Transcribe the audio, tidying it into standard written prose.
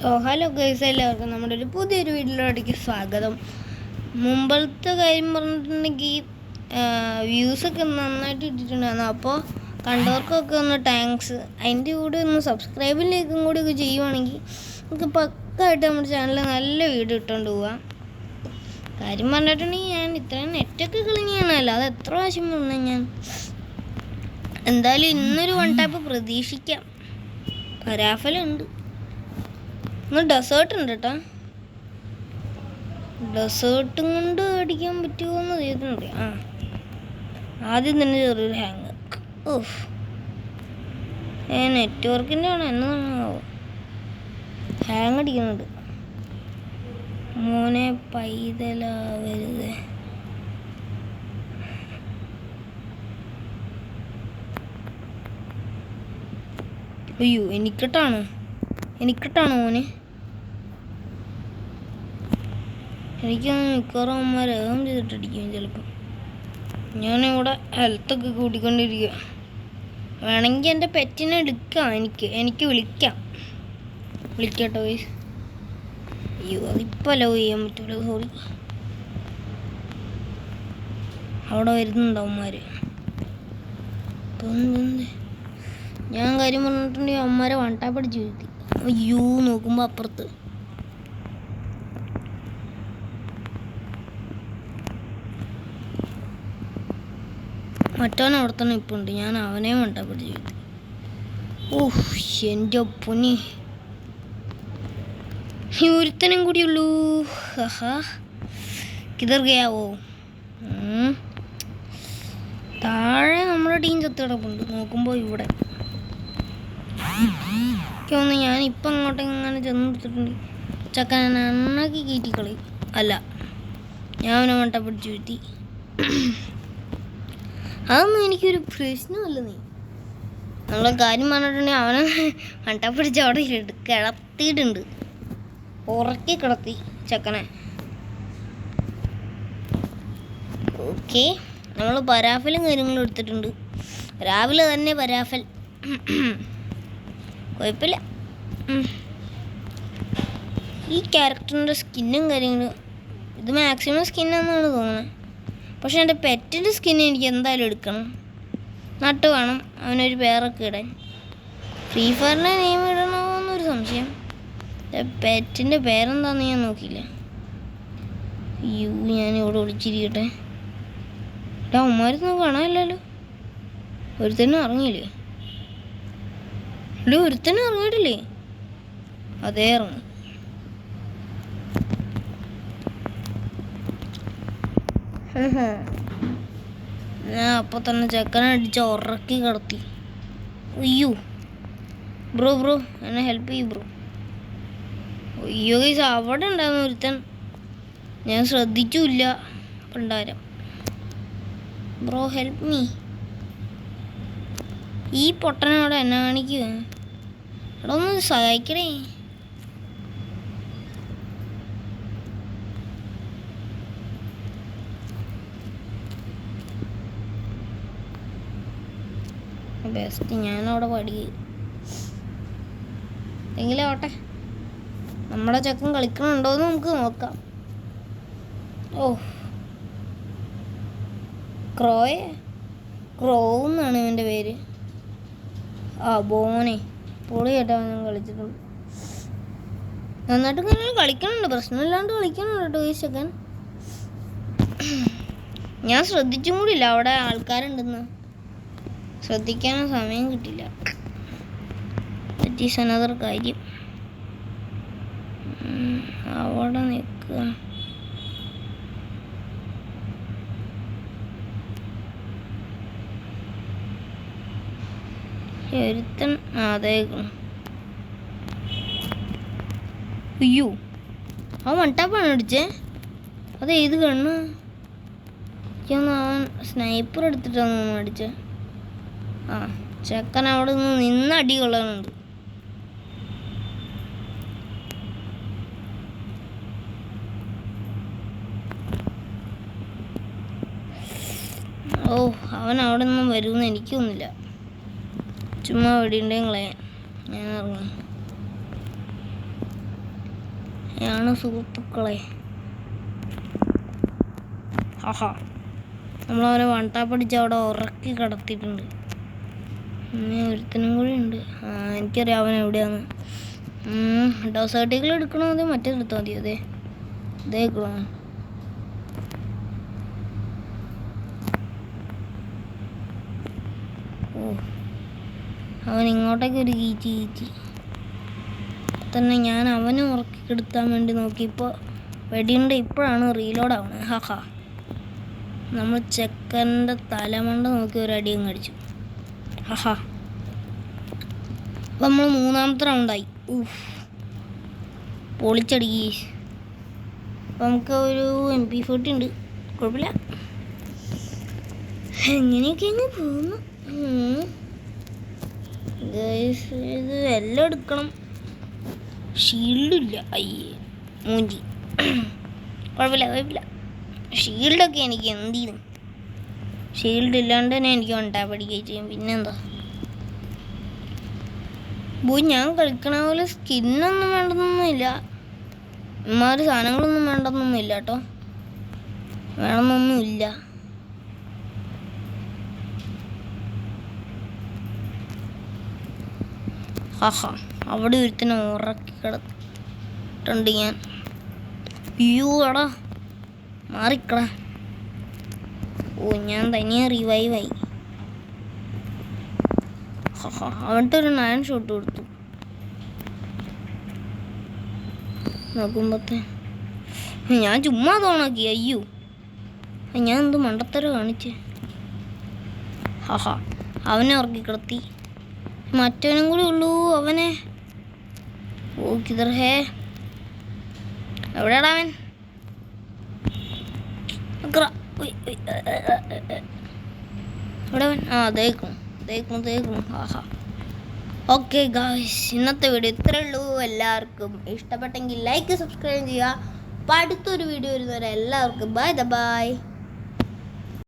Hello guys, എല്ലാവർക്കും നമ്മുടെ ഒരു പുതിയൊരു വീഡിയോയിലേക്ക് സ്വാഗതം. മുമ്പത്തെ കാര്യം പറഞ്ഞിട്ടുണ്ടെങ്കിൽ വ്യൂസൊക്കെ നന്നായിട്ട് ഇട്ടിട്ടുണ്ടായിരുന്നു. അപ്പോൾ കണ്ടവർക്കൊക്കെ ഒന്ന് താങ്ക്സ്. അതിൻ്റെ കൂടെ ഒന്ന് സബ്സ്ക്രൈബിലേക്കും കൂടി ഒക്കെ ചെയ്യുവാണെങ്കിൽ നമുക്ക് പക്കായിട്ട് നമ്മുടെ ചാനലിൽ നല്ല വീഡിയോ ഇട്ടുകൊണ്ട് പോവാം. കാര്യം പറഞ്ഞിട്ടുണ്ടെങ്കിൽ ഞാൻ ഇത്രയും നെറ്റൊക്കെ കളിഞ്ഞാണല്ലോ, അത് എത്ര പ്രാവശ്യം പറഞ്ഞു ഞാൻ. എന്തായാലും ഇന്നൊരു വൺ ടാപ്പ് പ്രതീക്ഷിക്കാം. പരാഫലുണ്ട്, ഇന്ന് ഡെസേർട്ട് ഉണ്ട് കേട്ടോ. ഡെസേർട്ടും കൊണ്ട് അടിക്കാൻ പറ്റുമോ എന്ന് ചെയ്തിട്ടുണ്ട്. ആദ്യം തന്നെ ചെറിയൊരു ഹാങ്. ഓഹ്, നെറ്റ്വർക്കിൻ്റെ ആണ് എന്നാണോ ഹാങ് അടിക്കുന്നുണ്ട്. മോനെ പൈതലാവരുത്. അയ്യോ, എനിക്കിട്ടാണോ മോനെ? എനിക്കൊന്ന് മിക്കവാറും അമ്മമാർ ഏകം ചെയ്തിട്ടടിക്കും ചിലപ്പോൾ. ഞാനിവിടെ ഹെൽത്തൊക്കെ കൂട്ടിക്കൊണ്ടിരിക്കുക. വേണമെങ്കിൽ എൻ്റെ പെറ്റിനെ എടുക്കാം, എനിക്ക് വിളിക്കാട്ടോ ഗൈസ്. അയ്യോ, അതിപ്പോൾ ലവ് ചെയ്യാൻ പറ്റൂല, സോറി. അവിടെ വരുന്നുണ്ടോ അമ്മമാർ? ഞാൻ കാര്യം പറഞ്ഞിട്ടുണ്ടെങ്കിൽ അമ്മമാരെ വണ്ടാപ്പടിച്ച് വീഴ്ത്തി. അയ്യോ, നോക്കുമ്പോൾ അപ്പുറത്ത് മറ്റവൻ അവിടെ തന്നെ ഇപ്പോൾ ഉണ്ട്. ഞാൻ അവനെ വണ്ടാപ്പടിച്ച് വീഴ്ത്തി. ഓഹ്, എൻ്റെ പൊന്നി, ഈ ഒരുത്തനും കൂടിയുള്ളൂ. കിതർ ഗയാവോ? താഴെ നമ്മുടെ ടീം ചത്ത് കിടപ്പുണ്ട്. നോക്കുമ്പോൾ ഇവിടെ ഒന്ന് ഞാനിപ്പം അങ്ങോട്ട് ഇങ്ങനെ ചെന്നെടുത്തിട്ടുണ്ട്. ചക്കൻ എണ്ണക്കി കീറ്റിക്കളി. അല്ല, ഞാൻ അവനെ വട്ട പിടിച്ചു വീഴ്ത്തി. അതൊന്നും എനിക്കൊരു പ്രശ്നമല്ല. നമ്മളെ കാര്യം പറഞ്ഞിട്ടുണ്ടെങ്കിൽ അവനെ വട്ട പിടിച്ച് അവിടെ കിടത്തിയിട്ടുണ്ട്. ഉറക്കി കിടത്തി ചക്കനെ. ഓക്കെ, നമ്മൾ പരാഫലും കാര്യങ്ങളും എടുത്തിട്ടുണ്ട്. രാവിലെ തന്നെ പരാഫൽ, കുഴപ്പമില്ല. ഈ ക്യാരക്ടറിൻ്റെ സ്കിന്നും കാര്യങ്ങളും ഇത് മാക്സിമം സ്കിന്നാണെന്നാണ് തോന്നുന്നത്. പക്ഷെ എൻ്റെ പെറ്റിൻ്റെ സ്കിന്ന് എനിക്ക് എന്തായാലും എടുക്കണം. നട്ട് വേണം അവനൊരു പേരൊക്കെ ഇടാൻ. ഫ്രീ ഫയറിൻ്റെ നെയിം ഇടണമെന്നൊരു സംശയം. പെറ്റിൻ്റെ പേരെന്താണെന്ന് ഞാൻ നോക്കിയില്ല. അയ്യോ, ഞാനിവിടെ വിളിച്ചിരിക്കട്ടെ. അവന്മാരൊന്നും കാണാനില്ലല്ലോ. ഒരുത്തനും ഇറങ്ങിയില്ലേ? ഒരുത്തനും ഇറങ്ങിയിട്ടില്ലേ? അതേ ഇറങ്ങി. ഞാൻ അപ്പോൾ തന്നെ ചെക്കനെ അടിച്ച് ഉറക്കി കിടത്തി. അയ്യോ ബ്രോ എന്നെ ഹെൽപ്പ് ചെയ്യൂ ബ്രോ. അയ്യോ ഗൈസ്, അവിടെ ഉണ്ടായിരുന്നു ഒരുത്തൻ, ഞാൻ ശ്രദ്ധിച്ചില്ല. പണ്ടാരം ബ്രോ ഹെൽപ്പ് മീ. ഈ പൊട്ടനോടെ എന്നെ കാണിക്കുക. എടാ ഒന്ന് സഹായിക്കണേ. ബെസ്റ്റ്, ഞാനവിടെ പഠിക്കും. എങ്കിലും ആവട്ടെ, നമ്മുടെ ചക്കൻ കളിക്കണുണ്ടോയെന്ന് നമുക്ക് നോക്കാം. ഓ, ക്രോന്നാണ് ഇവൻ്റെ പേര്. ബോനെ പൊളി കേട്ടോ, ഞാൻ കളിച്ചിട്ടുണ്ട്. നന്നായിട്ട് ഇങ്ങനെ കളിക്കണുണ്ട്, പ്രശ്നമില്ലാണ്ട് കളിക്കണുണ്ട് കേട്ടോ ഈ സെക്കൻ. ഞാൻ ശ്രദ്ധിച്ചും കൂടിയില്ല അവിടെ ആൾക്കാരുണ്ടെന്ന്. ശ്രദ്ധിക്കാനും സമയം കിട്ടില്ല. ദാറ്റ് ഈസ് അനദർ കാര്യം. അവിടെ നിൽക്കുക. ഒരുത്തൻ അതേക്കണം. അയ്യോ, അവൻ വൺടാപ്പാണ് അടിച്ചേ. അത് ഏത് കണ്ണ്? അവൻ സ്നൈപ്പർ എടുത്തിട്ടാണ് അടിച്ചേ. ചെക്കൻ അവിടെ നിന്ന് അടി കൊള്ളാനുണ്ട്. അവൻ അവിടെ നിന്നും വരുമെന്ന് എനിക്കൊന്നുമില്ല. ചുമ്മാ വെടിയുണ്ടെങ്കിൽ കളയാൻ ഞാൻ ഇറങ്ങി. ആണ് സുഹൃത്തുക്കളെ. ആഹാ, നമ്മളവനെ വണ്ടാപ്പടിച്ച് അവിടെ ഉറക്കി കിടത്തിയിട്ടുണ്ട്. പിന്നെ ഒരുത്തനും കൂടി ഉണ്ട്. എനിക്കറിയാം അവൻ എവിടെയാണ്. ഡോസേർട്ടികൾ എടുക്കണോ അതെ മറ്റേതെടുത്താൽ മതി. അതെ ഇതേ എടുക്കണം. ഓ, അവൻ ഇങ്ങോട്ടേക്ക് ഒരു കീച്ചി തന്നെ. ഞാൻ അവനെ ഉറക്കി കെടുത്താൻ വേണ്ടി നോക്കിയപ്പോൾ വെടിയുണ്ട്. ഇപ്പോഴാണ് റീലോഡ് ആവണത്. ഹാ, നമ്മൾ ചെക്കൻ്റെ തലമണ്ട നോക്കി ഒരടിയും കടിച്ചു. ഹാ, അപ്പം നമ്മൾ മൂന്നാമത്തെ റൗണ്ടായി. പൊളിച്ചടുക്കി. അപ്പം നമുക്ക് ഒരു MP40 ഉണ്ട്, കുഴപ്പമില്ല. എങ്ങനെയൊക്കെ അങ്ങ് പോകുന്നു. ഇത് എല്ലാം എടുക്കണം. ഷീൽഡില്ല. അയ്യേ മൂഞ്ചി. കുഴപ്പമില്ല. ഷീൽഡൊക്കെ എനിക്ക് എന്തിനും. ഷീൽഡ് ഇല്ലാണ്ട് തന്നെ എനിക്ക് വണ്ടാ പഠിക്കുകയും ചെയ്യും. പിന്നെന്താ ഞാൻ കളിക്കണ പോലെ സ്കിന്നൊന്നും വേണമെന്നൊന്നുമില്ല. ഇമാതിരി സാധനങ്ങളൊന്നും വേണ്ടെന്നൊന്നുമില്ല കേട്ടോ. വേണമെന്നൊന്നുമില്ല. ഹാ, അവിടെ ഒരുത്തിനെ ഉറക്കി കിടത്തിട്ടുണ്ട് ഞാൻ. അയ്യോ എടാ മാറിക്കടാ. ഞാൻ തനിയെ റിവൈവായി. അവൻ്റെ ഒരു 9 ഷോട്ട് കൊടുത്തു. നോക്കുമ്പോഴത്തെ ഞാൻ ചുമ്മാ തോണാക്കി. അയ്യോ, ഞാൻ എന്ത് മണ്ടത്തരം കാണിച്ച്. ഹാ, അവനെ ഉറക്കി കിടത്തി. മറ്റവനും കൂടി ഉള്ളൂ. അവനെ കിതർ ഹേ. എവിടെയാടാ അവൻ? എവിടെ അവൻ? തേക്കും. ആഹാ. ഓക്കെ ഗായ്സ്, ഇന്നത്തെ വീഡിയോ ഇത്രയേ ഉള്ളൂ. എല്ലാവർക്കും ഇഷ്ടപ്പെട്ടെങ്കിൽ ലൈക്ക് സബ്സ്ക്രൈബ് ചെയ്യുക. അപ്പോൾ അടുത്തൊരു വീഡിയോ വരുന്നവരെ എല്ലാവർക്കും ബൈ.